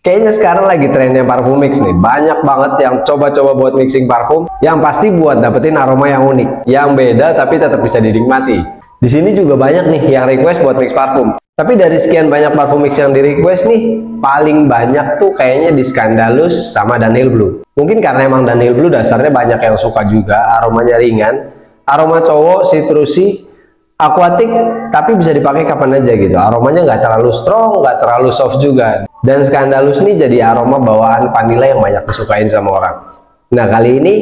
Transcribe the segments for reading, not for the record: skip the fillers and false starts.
Kayaknya sekarang lagi trennya parfum mix nih. Banyak banget yang coba-coba buat mixing parfum, yang pasti buat dapetin aroma yang unik, yang beda tapi tetap bisa dinikmati. Di sini juga banyak nih yang request buat mix parfum. Tapi dari sekian banyak parfum mix yang di request nih, paling banyak tuh kayaknya di Scandalous sama Dunhill Blue. Mungkin karena emang Dunhill Blue dasarnya banyak yang suka juga, aromanya ringan, aroma cowok, citrusy, aquatic, tapi bisa dipakai kapan aja gitu. Aromanya nggak terlalu strong, nggak terlalu soft juga. Dan Scandalous nih jadi aroma bawaan vanilla yang banyak disukain sama orang. Nah, kali ini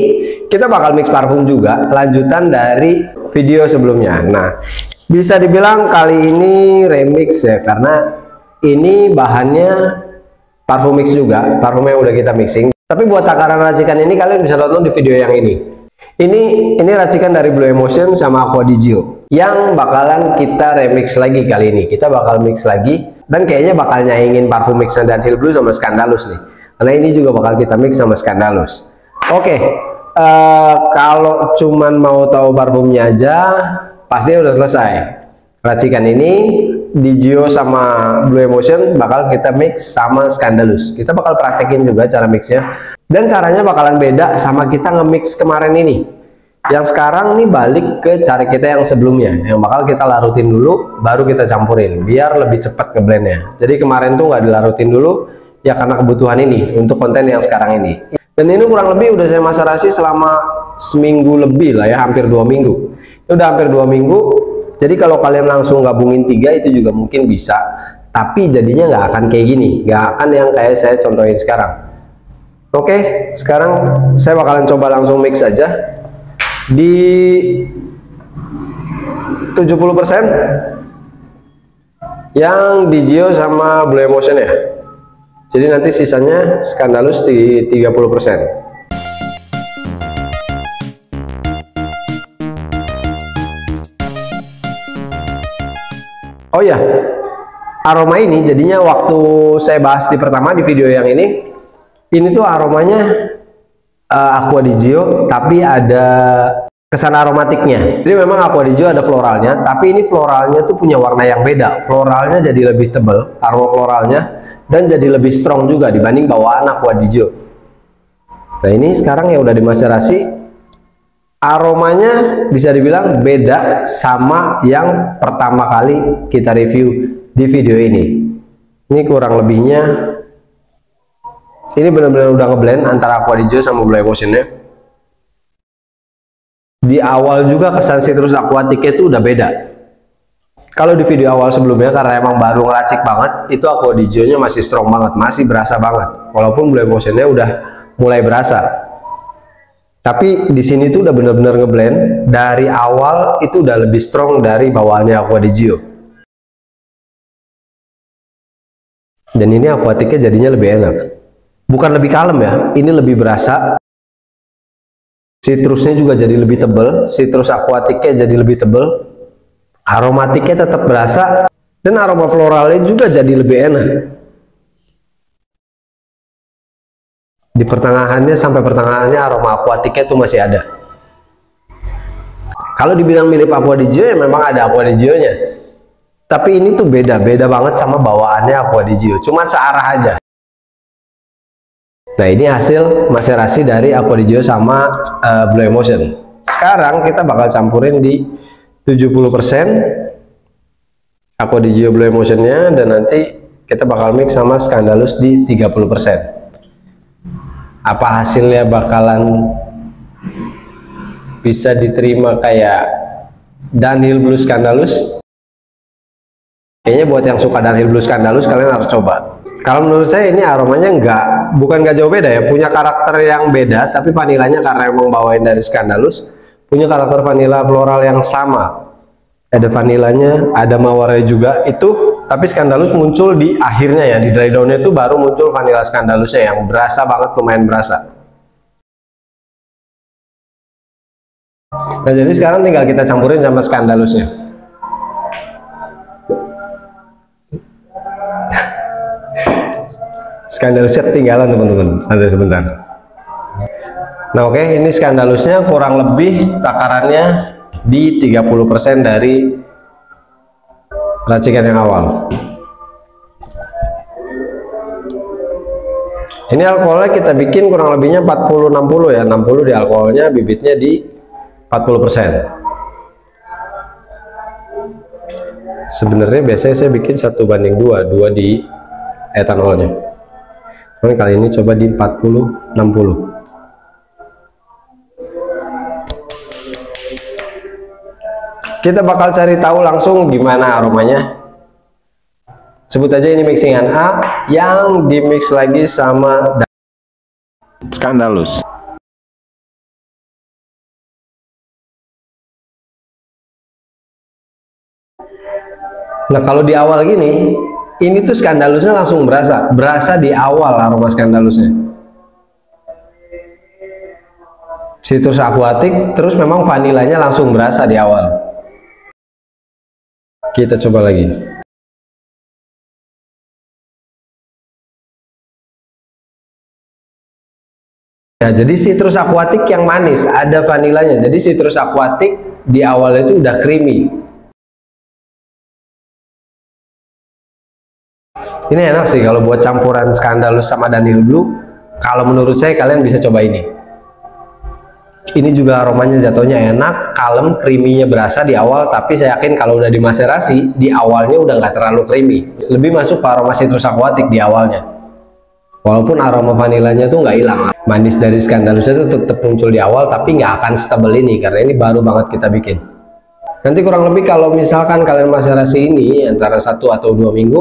kita bakal mix parfum juga, lanjutan dari video sebelumnya. Nah, bisa dibilang kali ini remix ya, karena ini bahannya parfum mix juga, parfum yang udah kita mixing. Tapi buat takaran racikan ini kalian bisa nonton di video yang ini. Ini racikan dari Blue Emotion sama Aqua di Gio yang bakalan kita remix lagi kali ini. Kita bakal mix lagi dan kayaknya bakal nyaingin parfum mixan Dunhill Blue sama Scandalous nih. Karena ini juga bakal kita mix sama Scandalous. Oke, kalau cuman mau tahu parfumnya aja, pastinya udah selesai. Racikan ini di Gio sama Blue Emotion bakal kita mix sama Scandalous. Kita bakal praktekin juga cara mixnya. Dan caranya bakalan beda sama kita nge-mix kemarin ini. Yang sekarang nih balik ke cara kita yang sebelumnya, yang bakal kita larutin dulu, baru kita campurin, biar lebih cepat ngeblendnya. Jadi kemarin tuh nggak dilarutin dulu, ya karena kebutuhan ini, untuk konten yang sekarang ini. Dan ini kurang lebih udah saya macerasi selama seminggu lebih lah ya, hampir 2 minggu. Ini udah hampir 2 minggu, jadi kalau kalian langsung gabungin 3 itu juga mungkin bisa. Tapi jadinya nggak akan kayak gini, nggak akan yang kayak saya contohin sekarang. Oke, sekarang saya bakalan coba langsung mix aja di 70% yang di Gio sama Blue Emotion ya. Jadi nanti sisanya Scandalous di 30%. Oh ya, aroma ini jadinya waktu saya bahas di pertama di video yang ini tuh aromanya Aqua di Gio, tapi ada kesan aromatiknya. Jadi memang Aqua di Gio ada floralnya, tapi ini floralnya tuh punya warna yang beda. Floralnya jadi lebih tebal, aroma floralnya, dan jadi lebih strong juga dibanding bawaan Aqua di Gio. Nah, ini sekarang ya udah dimacerasi, aromanya bisa dibilang beda sama yang pertama kali kita review di video ini. Ini kurang lebihnya. Ini benar-benar udah ngeblend antara Aqua di Gio sama Blue Emotion-nya. Di awal juga kesan citrus aquatic-nya itu udah beda. Kalau di video awal sebelumnya karena emang baru ngeracik banget, itu Aqua di Gio-nya masih strong banget, masih berasa banget. Walaupun Blue Emotion-nya udah mulai berasa. Tapi di sini tuh udah benar-benar ngeblend. Dari awal itu udah lebih strong dari bawaannya Aqua di Gio. Dan ini aquatic-nya jadinya lebih enak. Bukan lebih kalem ya, ini lebih berasa. Citrusnya juga jadi lebih tebal, citrus aquatiknya jadi lebih tebal. Aromatiknya tetap berasa, dan aroma floralnya juga jadi lebih enak. Di pertengahannya sampai pertengahannya aroma aquatiknya tuh masih ada. Kalau dibilang mirip Aqua di Gio ya memang ada Aqua di Gio-nya. Tapi ini tuh beda banget sama bawaannya Aqua di Gio, cuman searah aja. Nah, ini hasil macerasi dari Aqua di Gio sama Blue Emotion. Sekarang kita bakal campurin di 70% Aqua di Gio Blue Emotion-nya, dan nanti kita bakal mix sama Scandalous di 30%. Apa hasilnya bakalan bisa diterima kayak Dunhill Blue Scandalous? Kayaknya buat yang suka Dunhill Blue Scandalous kalian harus coba. Kalau menurut saya ini aromanya bukan nggak jauh beda ya, punya karakter yang beda, tapi vanilanya karena emang bawain dari Scandalous, punya karakter vanilla floral yang sama. Ada vanilanya, ada mawarnya juga itu, tapi Scandalous muncul di akhirnya ya, di dry down-nya itu baru muncul vanilla Scandalous-nya yang berasa banget, lumayan berasa. Nah, jadi sekarang tinggal kita campurin sama Scandalous-nya. Scandalous-nya ketinggalan teman-teman, santai sebentar. Nah, oke, ini Scandalous-nya kurang lebih takarannya di 30% dari racikan yang awal. Ini alkoholnya kita bikin kurang lebihnya 40-60 ya, 60 di alkoholnya, bibitnya di 40%. Sebenarnya biasanya saya bikin 1:2, 2 di etanolnya. Tapi kali ini coba di 40-60. Kita bakal cari tahu langsung gimana aromanya. Sebut aja ini mixingan A yang dimix lagi sama Scandalus. Nah, kalau di awal gini, ini tuh Scandalusnya langsung berasa di awal aroma Scandalusnya. Citrus akuatik, terus memang vanilanya langsung berasa di awal. Kita coba lagi. Ya, jadi citrus akuatik yang manis, ada vanilanya. Jadi citrus akuatik di awal itu udah creamy. Ini enak sih kalau buat campuran Scandalus sama Dunhill Blue. Kalau menurut saya kalian bisa coba ini. Ini juga aromanya jatuhnya enak, kalem, creamy-nya berasa di awal, tapi saya yakin kalau udah dimaserasi, di awalnya udah nggak terlalu creamy. Lebih masuk ke aroma citrus akuatik di awalnya. Walaupun aroma vanilanya tuh nggak hilang. Manis dari Scandalusnya tuh tetap muncul di awal, tapi nggak akan setebal ini, karena ini baru banget kita bikin. Nanti kurang lebih kalau misalkan kalian maserasi ini, antara 1 atau 2 minggu,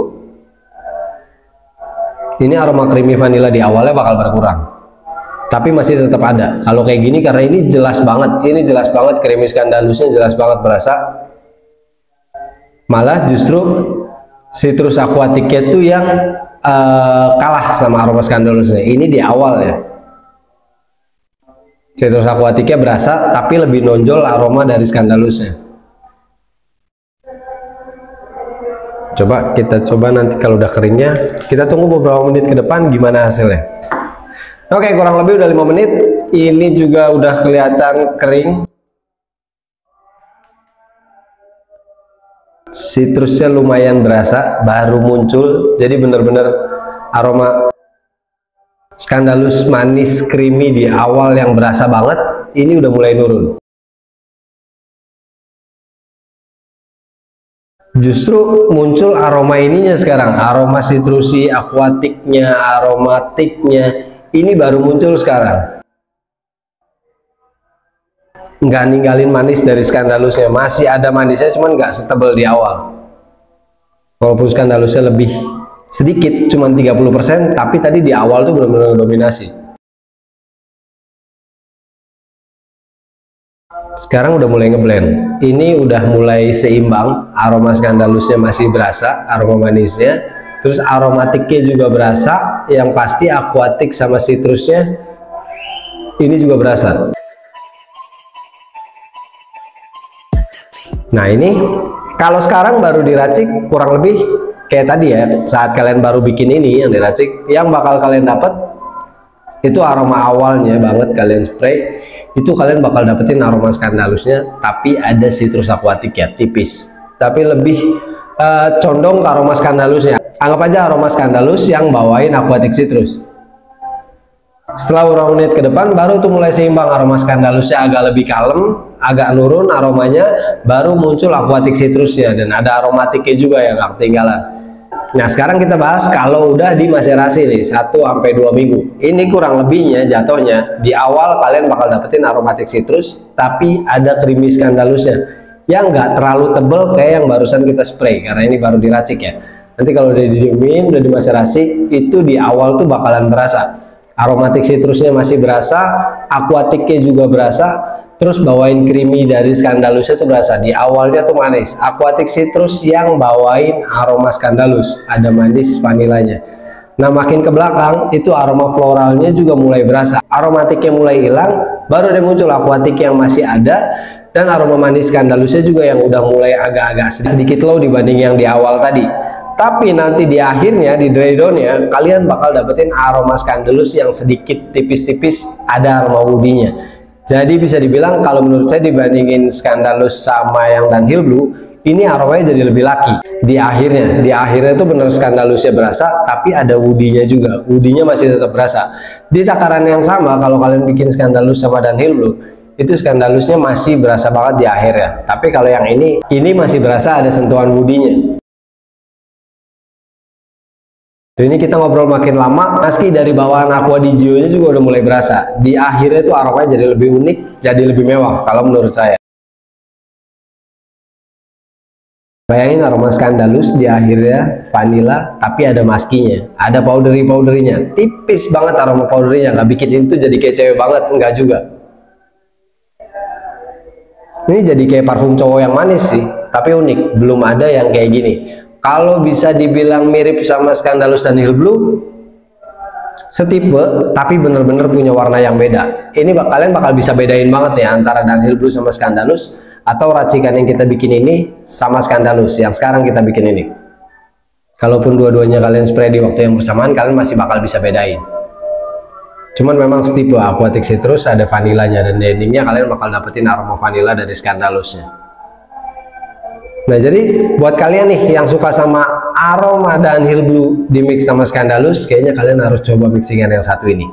ini aroma creamy vanilla di awalnya bakal berkurang. Tapi masih tetap ada. Kalau kayak gini, karena ini jelas banget creamy Scandalusnya jelas banget berasa. Malah justru citrus aquaticnya tuh yang kalah sama aroma Scandalusnya. Ini di awal ya. Citrus aquaticnya berasa, tapi lebih nonjol aroma dari Scandalusnya. Coba kita coba nanti kalau udah keringnya, kita tunggu beberapa menit ke depan gimana hasilnya. Oke, kurang lebih udah 5 menit. Ini juga udah kelihatan kering. Citrusnya lumayan berasa, baru muncul. Jadi bener-bener aroma Scandalus manis creamy di awal yang berasa banget. Ini udah mulai nurun. Justru muncul aroma ininya sekarang, aroma citrusi, aquatiknya, aromatiknya. Ini baru muncul sekarang. Nggak ninggalin manis dari Scandalusnya, masih ada manisnya, cuman nggak setebal di awal. Walaupun Scandalusnya lebih sedikit, cuman 30%, tapi tadi di awal tuh benar-benar dominasi. Sekarang udah mulai ngeblend. Ini udah mulai seimbang, aroma Scandalusnya masih berasa, aroma manisnya. Terus aromatiknya juga berasa, yang pasti aquatik sama citrusnya ini juga berasa. Nah ini kalau sekarang baru diracik kurang lebih kayak tadi ya, saat kalian baru bikin ini yang diracik, yang bakal kalian dapat itu aroma awalnya banget kalian spray, itu kalian bakal dapetin aroma Scandalusnya, tapi ada citrus aquatik ya, tipis, tapi lebih condong ke aroma Scandalusnya. Anggap aja aroma Scandalus yang bawain aquatic citrus. Setelah beberapa menit ke depan baru tuh mulai seimbang, aroma Scandalusnya agak lebih kalem, agak nurun aromanya, baru muncul aquatic citrusnya, dan ada aromatiknya juga yang gak ketinggalan. Nah sekarang kita bahas kalau udah dimaserasi nih 1-2 minggu. Ini kurang lebihnya jatuhnya di awal kalian bakal dapetin aromatic citrus, tapi ada creamy Scandalusnya yang nggak terlalu tebel kayak yang barusan kita spray, karena ini baru diracik ya. Nanti kalau udah didiemin, udah dimaserasi, itu di awal tuh bakalan berasa aromatik citrusnya masih berasa, aquatiknya juga berasa, terus bawain creamy dari Scandalusnya tuh berasa. Di awalnya tuh manis, aquatic citrus yang bawain aroma Scandalus, ada manis vanilanya. Nah makin ke belakang itu aroma floralnya juga mulai berasa, aromatiknya mulai hilang, baru ada muncul aquatik yang masih ada, dan aroma manis Scandalusnya juga yang udah mulai agak-agak sedikit low dibanding yang di awal tadi. Tapi nanti di akhirnya, di dry down-nya, kalian bakal dapetin aroma Scandalus yang sedikit tipis-tipis, ada aroma woody-nya. Jadi bisa dibilang kalau menurut saya dibandingin Scandalus sama yang Dunhill Blue, ini aromanya jadi lebih laki. Di akhirnya tuh bener Scandalusnya berasa, tapi ada woody-nya juga. Woody-nya masih tetap berasa. Di takaran yang sama, kalau kalian bikin Scandalus sama Dunhill Blue, itu Scandalusnya masih berasa banget di akhirnya. Tapi kalau yang ini masih berasa ada sentuhan woody-nya. Ini kita ngobrol makin lama, meski dari bawaan Aqua di Gio-nya juga udah mulai berasa. Di akhirnya tuh aromanya jadi lebih unik, jadi lebih mewah kalau menurut saya. Bayangin aroma Scandalus di akhirnya vanilla, tapi ada maskinya, ada powdery-powderinya, tipis banget aroma powderinya, nggak bikin itu jadi kayak cewek banget, enggak juga. Ini jadi kayak parfum cowok yang manis sih, tapi unik, belum ada yang kayak gini. Kalau bisa dibilang mirip sama Scandalus dan Dunhill Blue, setipe, tapi bener-bener punya warna yang beda. Ini kalian bakal bisa bedain banget ya antara Dunhill Blue sama Scandalus, atau racikan yang kita bikin ini sama Scandalus yang sekarang kita bikin ini. Kalaupun dua-duanya kalian spray di waktu yang bersamaan, kalian masih bakal bisa bedain. Cuman memang setipe Aquatic Citrus ada vanilanya, dan di endingnya kalian bakal dapetin aroma vanilla dari Scandalusnya. Nah, jadi buat kalian nih yang suka sama aroma Dunhill Blue di mix sama Scandalus, kayaknya kalian harus coba mixingan yang satu ini.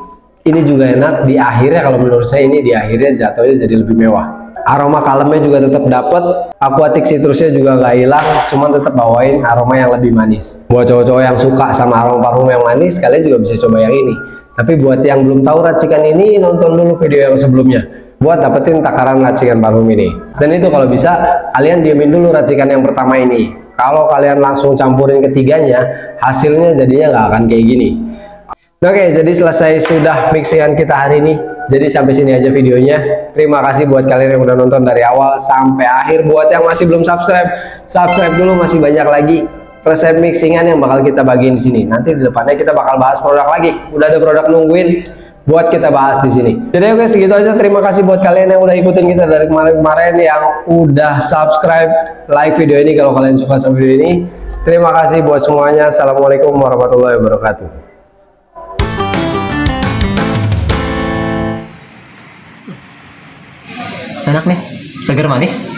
Ini juga enak, di akhirnya kalau menurut saya ini di akhirnya jatuhnya jadi lebih mewah. Aroma kalemnya juga tetap dapet, Aquatic Citrusnya juga nggak hilang, cuman tetap bawain aroma yang lebih manis. Buat cowok-cowok yang suka sama aroma parfum yang manis, kalian juga bisa coba yang ini. Tapi buat yang belum tahu racikan ini, nonton dulu video yang sebelumnya buat dapetin takaran racikan parfum ini. Dan itu kalau bisa kalian diemin dulu racikan yang pertama ini. Kalau kalian langsung campurin ketiganya, hasilnya jadinya nggak akan kayak gini. Oke, jadi selesai sudah mixingan kita hari ini. Jadi sampai sini aja videonya. Terima kasih buat kalian yang udah nonton dari awal sampai akhir. Buat yang masih belum subscribe dulu, masih banyak lagi resep mixingan yang bakal kita bagiin di sini. Nanti di depannya kita bakal bahas produk lagi. Udah ada produk nungguin buat kita bahas di sini. Jadi oke, segitu aja. Terima kasih buat kalian yang udah ikutin kita dari kemarin-kemarin, yang udah subscribe, like video ini kalau kalian suka sama video ini. Terima kasih buat semuanya. Assalamualaikum warahmatullahi wabarakatuh. Enak nih, seger manis.